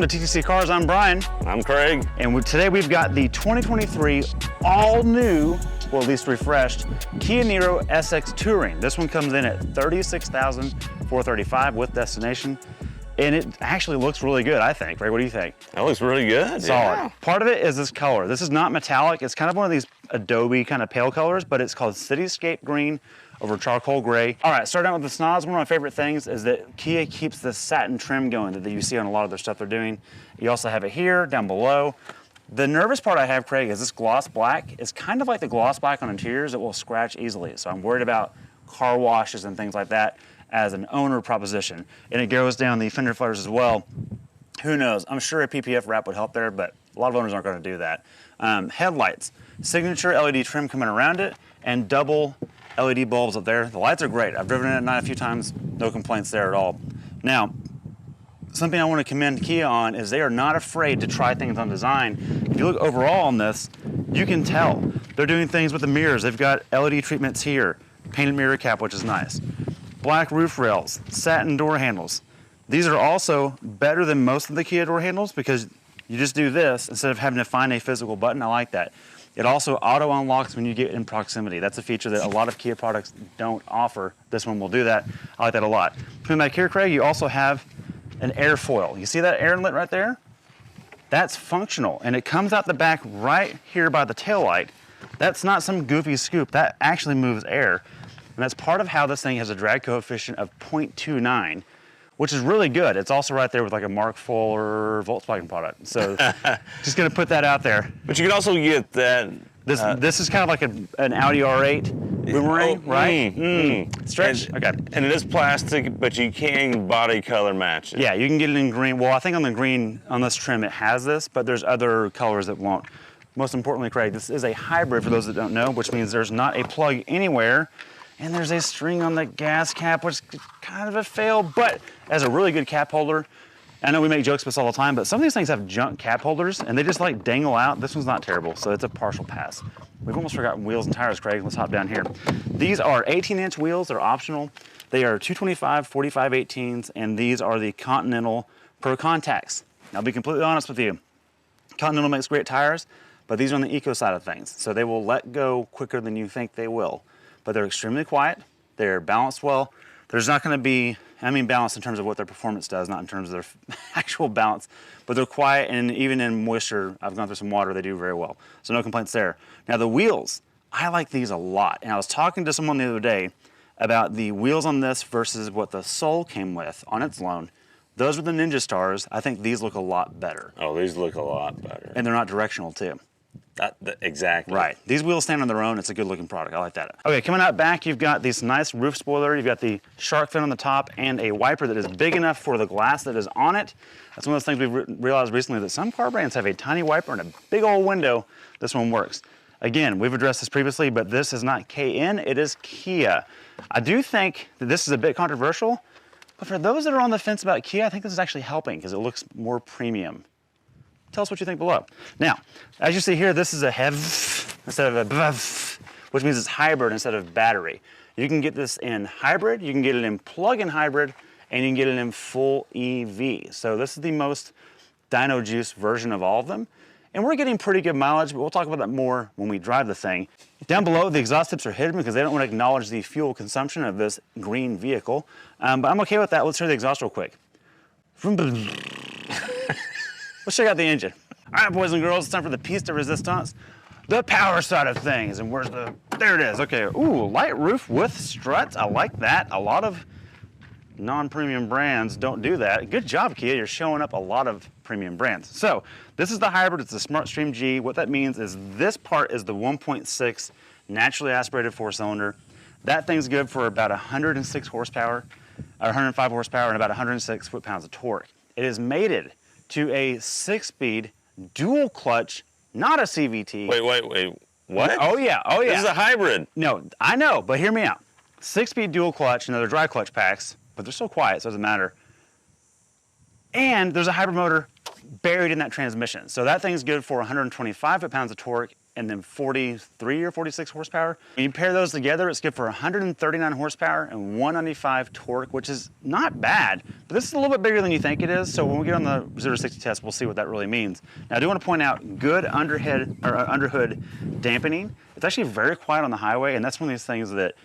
Welcome to TTC Cars. I'm Brian. I'm Craig. And today we've got the 2023 all-new, well at least refreshed, Kia Niro SX Touring. This one comes in at $36,435 with destination. And it actually looks really good, I think. Craig, what do you think? That looks really good. Solid. Yeah. Part of it is this color. This is not metallic. It's kind of one of these Adobe kind of pale colors, but it's called Cityscape Green over charcoal gray. All right, starting out with the snobs, one of my favorite things is that Kia keeps the satin trim going that you see on a lot of their stuff they're doing. You also have it here, down below. The nervous part I have, Craig, is this gloss black. It's kind of like the gloss black on interiors that will scratch easily. So I'm worried about car washes and things like that as an owner proposition. And it goes down the fender flares as well. Who knows? I'm sure a PPF wrap would help there, but a lot of owners aren't going to do that. Headlights, signature LED trim coming around it, and double LED bulbs up there. The lights are great. I've driven it at night a few times, no complaints there at all. Now, something I want to commend Kia on is they are not afraid to try things on design. If you look overall on this, you can tell. They're doing things with the mirrors. They've got LED treatments here, painted mirror cap, which is nice. Black roof rails, satin door handles. These are also better than most of the Kia door handles because you just do this instead of having to find a physical button. I like that. It also auto unlocks when you get in proximity. That's a feature that a lot of Kia products don't offer. This one will do that. I like that a lot. Coming back here, Craig, you also have an airfoil. You see that air inlet right there? That's functional, and it comes out the back right here by the taillight. That's not some goofy scoop. That actually moves air, and that's part of how this thing has a drag coefficient of 0.29, which is really good. It's also right there with like a Mark IV or Volkswagen product. So just gonna put that out there. But you can also get that. This is kind of like an Audi R8 boomerang, right? Stretch, and, okay. And it is plastic, but you can body color match it. Yeah, you can get it in green. Well, I think on the green, on this trim, it has this, but there's other colors that won't. Most importantly, Craig, this is a hybrid for those that don't know, which means there's not a plug anywhere. And there's a string on the gas cap, which is kind of a fail, but as a really good cap holder, I know we make jokes about this all the time, but some of these things have junk cap holders and they just like dangle out. This one's not terrible, so it's a partial pass. We've almost forgotten wheels and tires, Craig. Let's hop down here. These are 18-inch wheels. They're optional. They are 225, 45 18s, and these are the Continental Pro Contacts. Now, I'll be completely honest with you. Continental makes great tires, but these are on the eco side of things, so they will let go quicker than you think they will. But they're extremely quiet. They're balanced well. There's not going to be, I mean balance in terms of what their performance does, not in terms of their actual balance, but they're quiet, and even in moisture, I've gone through some water, they do very well. So no complaints there. Now the wheels, I like these a lot. And I was talking to someone the other day about the wheels on this versus what the Soul came with on its loan. Those were the Ninja Stars. I think these look a lot better. Oh, these look a lot better. And they're not directional too. Exactly. Right. These wheels stand on their own. It's a good looking product. I like that. Okay, coming out back, you've got this nice roof spoiler. You've got the shark fin on the top and a wiper that is big enough for the glass that is on it. That's one of those things we've realized recently, that some car brands have a tiny wiper and a big old window. This one works. Again, we've addressed this previously, but this is not KN, it is Kia. I do think that this is a bit controversial, but for those that are on the fence about Kia, I think this is actually helping because it looks more premium. Tell us what you think below. Now, as you see here, this is a HEV instead of a BEV, which means it's hybrid instead of battery. You can get this in hybrid, you can get it in plug-in hybrid, and you can get it in full EV. So this is the most dyno juice version of all of them. And we're getting pretty good mileage, but we'll talk about that more when we drive the thing. Down below, the exhaust tips are hidden because they don't want to acknowledge the fuel consumption of this green vehicle. But I'm okay with that. Let's hear the exhaust real quick. Let's check out the engine. All right, boys and girls, it's time for the piece de resistance, the power side of things. And where's the, there it is. Okay, ooh, light roof with struts. I like that. A lot of non-premium brands don't do that. Good job, Kia. You're showing up a lot of premium brands. So this is the hybrid. It's the SmartStream G. What that means is this part is the 1.6 naturally aspirated four-cylinder. That thing's good for about 106 horsepower, or 105 horsepower, and about 106 foot-pounds of torque. It is mated to a 6-speed dual clutch, not a CVT. Wait, what? Oh yeah, oh yeah. This is a hybrid. No, I know, but hear me out. 6-speed dual clutch, and they're dry clutch packs, but they're so quiet, so it doesn't matter. And there's a hybrid motor buried in that transmission. So that thing's good for 125 foot-pounds of torque and then 43 or 46 horsepower. When you pair those together, it's good for 139 horsepower and 195 torque, which is not bad. But this is a little bit bigger than you think it is, so when we get on the 0 to 60 test, we'll see what that really means. Now, I do want to point out good underhood dampening. It's actually very quiet on the highway, and that's one of these things that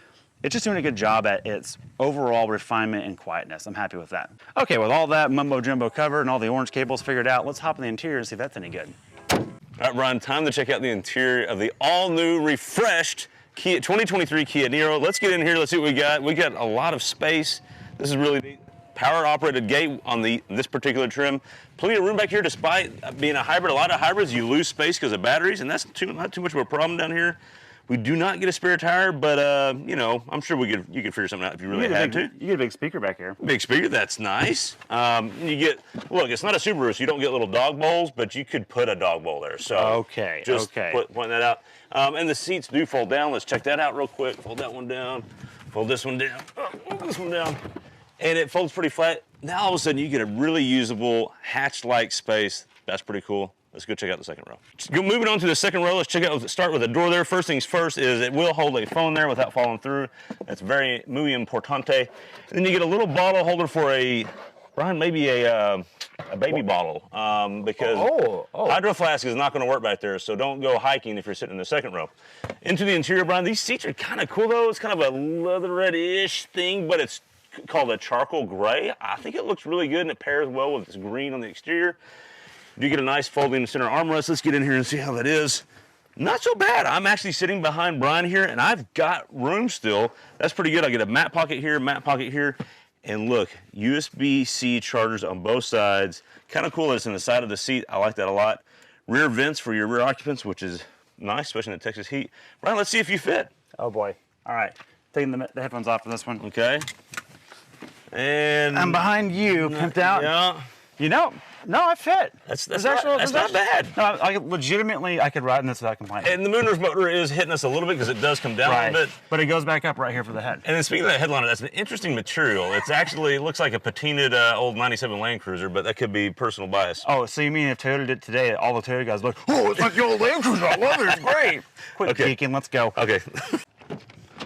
it's just doing a good job at its overall refinement and quietness. I'm happy with that. Okay, with all that mumbo jumbo covered and all the orange cables figured out, let's hop in the interior and see if that's any good. All right, Brian, time to check out the interior of the all-new, refreshed 2023 Kia Niro. Let's get in here, let's see what we got. We got a lot of space. This is really neat. Power-operated gate on this particular trim. Plenty of room back here, despite being a hybrid. A lot of hybrids, you lose space because of batteries, and that's not too much of a problem down here. We do not get a spare tire, but you know, I'm sure you could figure something out if you really had to. You get a big speaker back here. Big speaker, that's nice. Look, it's not a Subaru, so you don't get little dog bowls, but you could put a dog bowl there. So just pointing that out. And the seats do fold down. Let's check that out real quick. Fold that one down. Fold this one down. This one down. And it folds pretty flat. Now all of a sudden you get a really usable hatch-like space. That's pretty cool. Let's go check out the second row. Moving on to the second row, let's start with the door there. First things first is it will hold a phone there without falling through. That's muy importante. And then you get a little bottle holder for Brian, maybe a baby bottle, because Hydro Flask is not gonna work back there, so don't go hiking if you're sitting in the second row. Into the interior, Brian, these seats are kind of cool though. It's kind of a leatherette-ish thing, but it's called a charcoal gray. I think it looks really good and it pairs well with this green on the exterior. You get a nice folding center armrest. Let's get in here and see how that is. Not so bad. I'm actually sitting behind Brian here, and I've got room still. That's pretty good. I get a mat pocket here, and look, USB-C chargers on both sides. Kind of cool that it's in the side of the seat. I like that a lot. Rear vents for your rear occupants, which is nice, especially in the Texas heat. Brian, let's see if you fit. Oh boy. All right, taking the headphones off for this one. Okay. And I'm behind you, pimped out. Yeah. You know, no, I fit. That's not bad. No, I could ride in this without complaining. And the moonroof motor is hitting us a little bit because it does come down a little bit. But it goes back up right here for the head. And then speaking of that headliner, that's an interesting material. It's actually, it looks like a patinaed old 97 Land Cruiser, but that could be personal bias. Oh, so you mean if Toyota did it today, all the Toyota guys look, oh, it's like the old Land Cruiser, I love it, it's great. Quit geeking, let's go. Okay.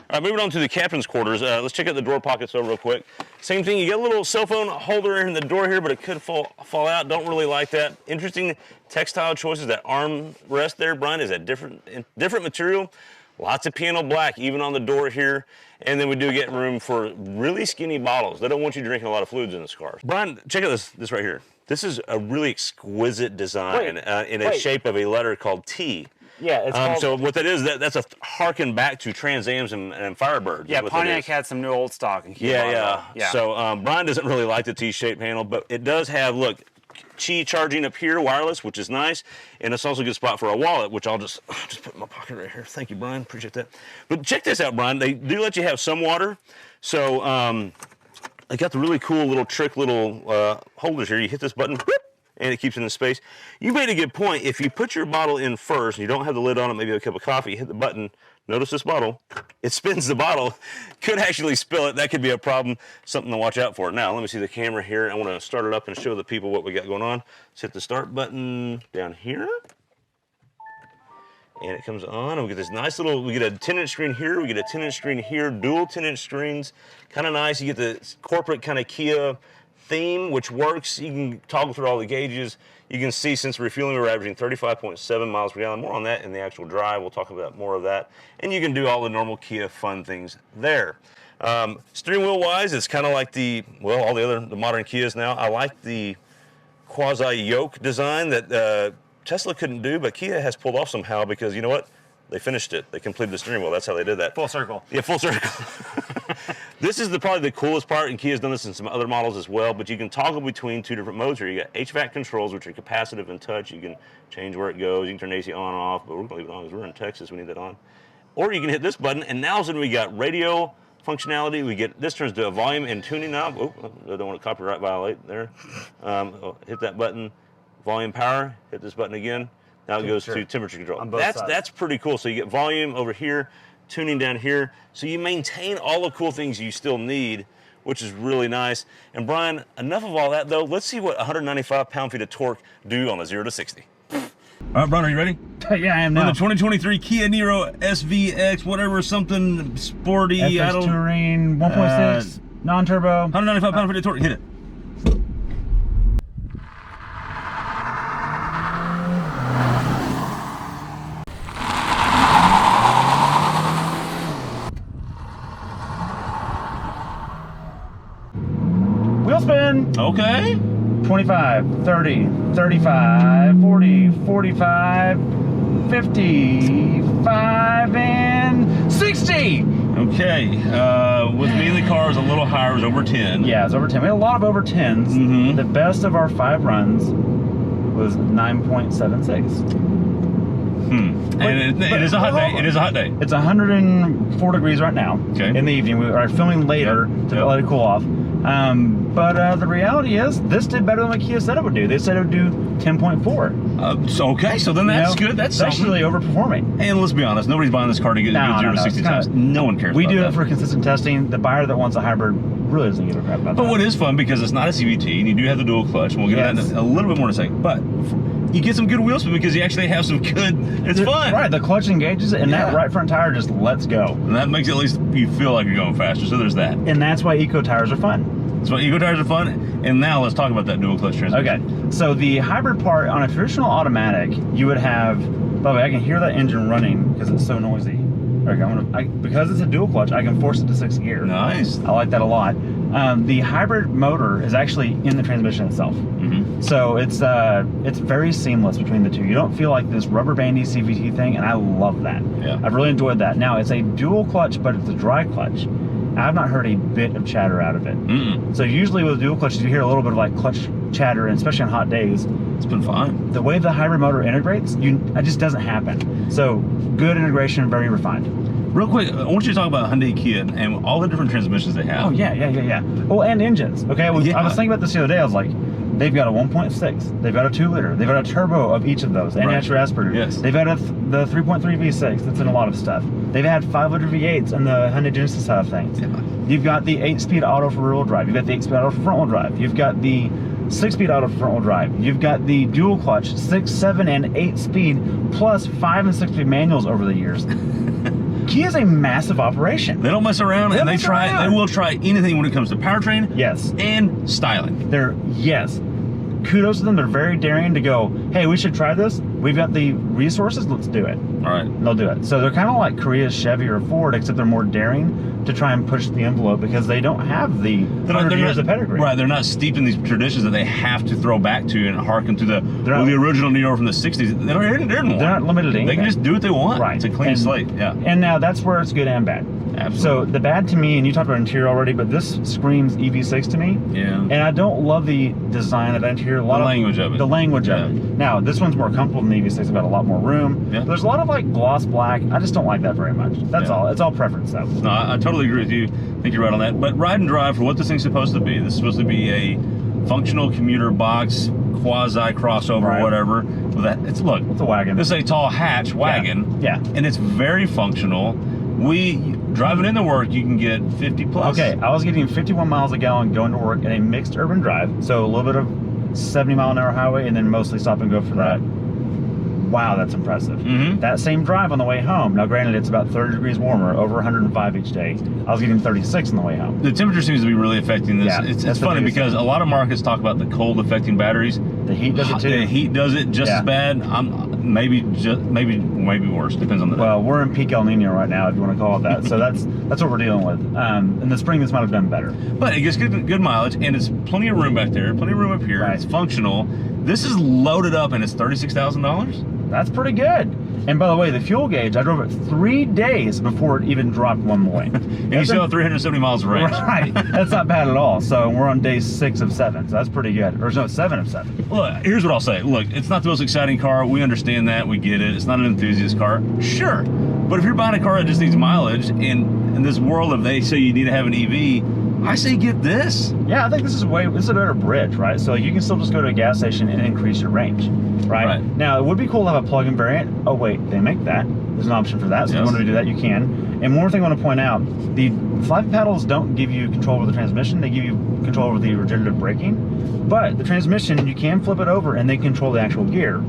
All right, moving on to the captain's quarters. Let's check out the door pockets real quick. Same thing, you get a little cell phone holder in the door here, but it could fall out. Don't really like that. Interesting textile choices. That arm rest there, Brian, is a different material. Lots of piano black, even on the door here. And then we do get room for really skinny bottles. They don't want you drinking a lot of fluids in this car. Brian, check out this right here. This is a really exquisite design in a shape of a letter called T. Yeah, it's called, so what that is, that's a harken back to Trans Ams and Firebirds. Yeah, Pontiac had some new old stock. Yeah. So Brian doesn't really like the T-shaped handle, but it does have, look, Qi charging up here, wireless, which is nice, and it's also a good spot for a wallet, which I'll just put in my pocket right here. Thank you, Brian. Appreciate that. But check this out, Brian. They do let you have some water, so they got the really cool little holders here. You hit this button, whoop, and it keeps it in space. You made a good point. If you put your bottle in first, and you don't have the lid on it, maybe a cup of coffee, you hit the button, notice this bottle, it spins the bottle, could actually spill it. That could be a problem, something to watch out for. Now, let me see the camera here. I want to start it up and show the people what we got going on. Let's hit the start button down here. And it comes on, and we get this nice we get a 10-inch screen here, we get a 10-inch screen here, dual 10-inch screens, kind of nice. You get the corporate kind of Kia theme, which works. You can toggle through all the gauges. You can see since refueling, we're averaging 35.7 miles per gallon. More on that in the actual drive. We'll talk about more of that. And you can do all the normal Kia fun things there. Steering wheel wise, it's kind of like the modern Kias now. I like the quasi yoke design that Tesla couldn't do, but Kia has pulled off somehow because you know what? They finished it. They completed the steering wheel. That's how they did that. Full circle. Yeah, full circle. This is probably the coolest part, and Kia's done this in some other models as well, but you can toggle between two different modes here. You got HVAC controls, which are capacitive and touch. You can change where it goes. You can turn AC on and off, but we're going to leave it on because we're in Texas. We need that on. Or you can hit this button, and now we got radio functionality. This turns to a volume and tuning knob. Oh, I don't want to copyright violate there. Hit that button. Volume power. Hit this button again. Now it goes to temperature control. That's pretty cool. So you get volume over here, tuning down here. So you maintain all the cool things you still need, which is really nice. And Brian, enough of all that though. Let's see what 195 pound-feet of torque do on a 0 to 60. All right, Brian, are you ready? Yeah, I am now. For the 2023 Kia Niro SVX, whatever, something sporty. SX Touring, 1.6, non-turbo. 195 pound-feet of torque. Hit it. Wheel spin. Okay. 25, 30, 35, 40, 45, 55, and 60. Okay. With mainly cars a little higher, it was over 10. Yeah, it's over 10. We had a lot of over 10s. Mm-hmm. The best of our 5 runs was 9.76. And it is a hot day. It is a hot day. It's 104 degrees right now. Okay. In the evening. We are filming later to let it cool off. But the reality is, this did better than what Kia said it would do. They said it would do 10.4. Okay, so then that's good. That's actually overperforming. And let's be honest, nobody's buying this car to get 0 to 60 times. No one cares. We about do that. it for consistent testing. The buyer that wants a hybrid really doesn't give a crap about that. But what is fun, because it's not a CVT, and you do have the dual clutch, and we'll get into that in a little bit more in a second. But you get some good wheel spin because you actually have some good. It's fun. Right, the clutch engages it, and that right front tire just lets go. And that makes at least you feel like you're going faster. So there's that. And that's why eco tires are fun. That's why eco tires are fun. And now let's talk about that dual clutch transmission. Okay, so the hybrid part on a traditional automatic, you would have. By the way, I can hear that engine running because it's so noisy. Okay, because it's a dual clutch, I can force it to 6th gear. Nice. I like that a lot. The hybrid motor is actually in the transmission itself. Mm-hmm. So it's very seamless between the two. You don't feel like this rubber bandy CVT thing, and I love that. Yeah. I've really enjoyed that. Now, it's a dual clutch, but it's a dry clutch. I've not heard a bit of chatter out of it. Mm-mm. So usually with dual clutches, you hear a little bit of like clutch chatter, and especially on hot days. It's been fine. The way the hybrid motor integrates, it just doesn't happen. So good integration, very refined. Real quick, I want you to talk about Hyundai Kia and all the different transmissions they have. Oh, yeah. Oh, and engines. Okay, I was thinking about this the other day. I was like, they've got a 1.6, they've got a 2-liter, they've got a turbo of each of those, and natural aspirator. Yes. They've got the 3.3 V6 that's in a lot of stuff. They've had 5-liter V8s in the Hyundai Genesis side of things. Yeah. You've got the 8-speed auto for rear-wheel drive. You've got the 8-speed auto for front-wheel drive. You've got the 6-speed auto for front-wheel drive. You've got the dual clutch, 6, 7, and 8-speed, plus 5 and 6-speed manuals over the years. Kia is a massive operation. They don't mess around, and they will try anything when it comes to powertrain. Yes. And styling. Kudos to them. They're very daring to go, hey, we should try this. We've got the resources, let's do it. All right. And they'll do it. So they're kind of like Korea's Chevy or Ford, except they're more daring to try and push the envelope because they don't have the 100 years of pedigree. Right, they're not steeped in these traditions that they have to throw back to and harken to the original New York from the 60s. They're not limited to anything. They can just do what they want. Right. It's a clean slate, yeah. And now that's where it's good and bad. Absolutely. So the bad to me, and you talked about interior already, but this screams EV6 to me. Yeah. And I don't love the design of that interior. The language of it. Now, this one's more comfortable than the EV6. It's got a lot more room. Yeah. There's a lot of like gloss black. I just don't like that very much. That's all. It's all preference though. No, I totally agree with you. I think you're right on that. But ride and drive for what this thing's supposed to be. This is supposed to be a functional commuter box, quasi crossover, whatever. It's a wagon. This is a tall hatch wagon. Yeah. And it's very functional. Driving into work, you can get 50 plus. Okay, I was getting 51 miles a gallon going to work in a mixed urban drive. So a little bit of 70-mile-an-hour highway and then mostly stop and go for that. Wow, that's impressive. Mm-hmm. That same drive on the way home. Now, granted, it's about 30 degrees warmer, over 105 each day. I was getting 36 on the way home. The temperature seems to be really affecting this. Yeah, it's funny because a lot of markets talk about the cold affecting batteries. The heat does it too. The heat does it just as bad. Maybe worse. Depends on the day. Well, we're in peak El Nino right now, if you want to call it that. So that's what we're dealing with. In the spring, this might have done better. But it gets good mileage, and it's plenty of room back there, plenty of room up here. Right. It's functional. This is loaded up, and it's $36,000. That's pretty good. And by the way, the fuel gauge, I drove it 3 days before it even dropped one point. And you still have 370 miles of range. Right. That's not bad at all. So we're on day 6 of 7. So that's pretty good. Or no, 7 of 7. Look, here's what I'll say. Look, it's not the most exciting car. We understand that. We get it. It's not an enthusiast car. Sure. But if you're buying a car that just needs mileage, and in this world, if they say you need to have an EV, I say get this. Yeah, I think this is a better bridge, right? So you can still just go to a gas station and increase your range, right? Now, it would be cool to have a plug-in variant. Oh, wait, they make that. There's an option for that. So if you want to do that, you can. And one more thing I want to point out, the fly pedals don't give you control over the transmission, they give you control over the regenerative braking. But the transmission, you can flip it over and they control the actual gear.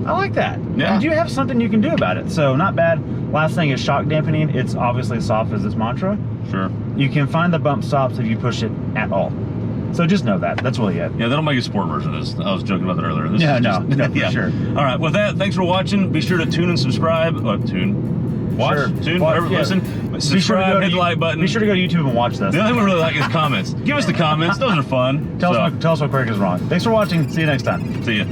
I like that. Yeah. And you have something you can do about it. So not bad. Last thing is shock dampening. It's obviously soft as its mantra. Sure. You can find the bump stops if you push it at all. So just know that. That's really it. Yeah, they don't make a sport version of this. I was joking about that earlier. This Yeah, is no, just, no, for yeah. sure. All right, with that, thanks for watching. Be sure to tune and subscribe. Watch, Sure. tune, Watch, whatever, yeah. listen. Be sure to Subscribe, go hit to the like button. Be sure to go to YouTube and watch this. The only thing we really like is comments. Give us the comments. Those are fun. Tell us what Craig is wrong. Thanks for watching. See you next time. See ya.